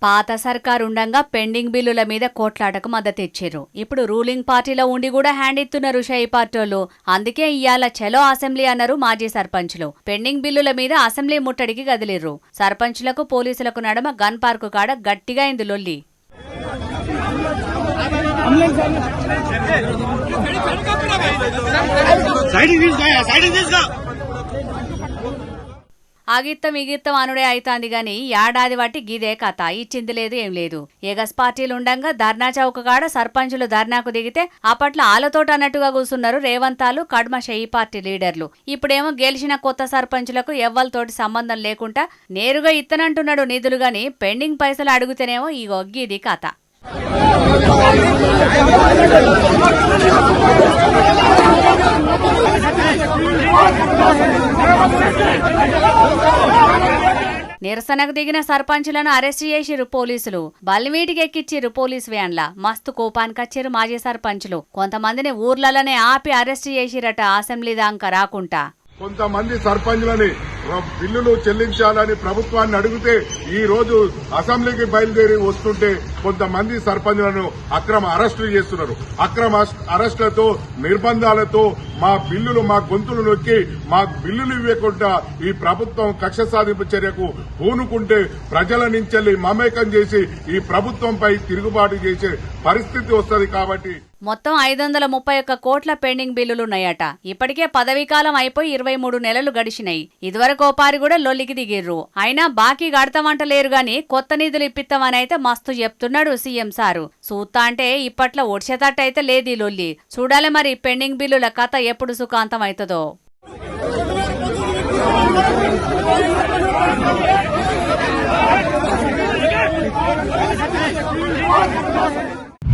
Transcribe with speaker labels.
Speaker 1: పాత సర్కారు ఉండంగా పెండింగ్ బిల్లుల మీద కోట్లాటకు మద్దతిచ్చిర్రు. ఇప్పుడు రూలింగ్ పార్టీలో ఉండి కూడా హ్యాండ్ ఇస్తున్నారు షై పార్టీలు. అందుకే ఇయ్యాల చలో అసెంబ్లీ అన్నారు మాజీ సర్పంచ్లు. పెండింగ్ బిల్లుల మీద అసెంబ్లీ ముట్టడికి కదిలిర్రు. సర్పంచ్లకు పోలీసులకు నడుమ గన్ పార్కు కాడ గట్టిగా అయింది లొల్లి. ఆగిత్తం ఇగిత్తం అనుడే అయితాంది గాని ఏడాది బట్టి గిదే కథ. ఇచ్చింది లేదు ఏం లేదు. ఎగస్ పార్టీలు ఉండంగా ధర్నా చౌక కాడ సర్పంచులు ధర్నాకు దిగితే అప్పట్లో ఆలతోట అన్నట్టుగా కూసున్నారు రేవంతాలు కడ్మ షెయి పార్టీ లీడర్లు. ఇప్పుడేమో గెలిచిన కొత్త సర్పంచులకు ఎవ్వలతోటి సంబంధం లేకుండా నేరుగా ఇత్తనంటున్నాడు నిధులు గాని పెండింగ్ పైసలు అడుగుతేనేమో ఈ ఒగ్గిది కథ. నిరసనకు దిగిన సర్పంచులను అరెస్టు చేసిరు పోలీసులు. బల్మీటికి ఎక్కిచ్చిరు పోలీసు వ్యాన్ల. మస్తు కోపానికొచ్చిరు మాజీ సర్పంచులు. కొంతమందిని ఊర్లలోనే ఆపి అరెస్టు చేసిరట అసెంబ్లీ దాకా రాకుండా.
Speaker 2: కొంతమంది సర్పంచులని బిల్లులు చెల్లించాలని ప్రభుత్వాన్ని అడిగితే ఈ రోజు అసెంబ్లీకి బయలుదేరి వస్తుంటే కొంతమంది సర్పంచులను అక్రమ అరెస్టులు చేస్తున్నారు. అక్రమ అరెస్టులతో నిర్బంధాలతో మా బిల్లులు మా గొంతులు నొక్కి మా బిల్లులు ఇవ్వకుండా ఈ ప్రభుత్వం కక్ష సాధింపు చర్యకు పూనుకుంటే ప్రజల నుంచి మమేకం చేసి ఈ ప్రభుత్వంపై తిరుగుబాటు చేసే పరిస్థితి వస్తుంది. కాబట్టి
Speaker 1: మొత్తం 531 కోట్ల పెండింగ్ బిల్లులున్నాయట. ఇప్పటికే పదవీకాలం అయిపోయి 23 నెలలు గడిచినాయి. ఇదివరకు ఓపారి కూడా లొల్లికి దిగిర్రు. అయినా బాకీ గడతామంటలేరు గాని కొత్త నిధులు ఇప్పిస్తామని అయితే మస్తు చెప్తున్నాడు సీఎం సారు. సూత్తా అంటే ఇప్పట్లో ఒడిచేతట్టయితే లేదు లొల్లి. చూడాలి మరి పెండింగ్ బిల్లుల కథ ఎప్పుడు సుఖాంతం అవుతుందో.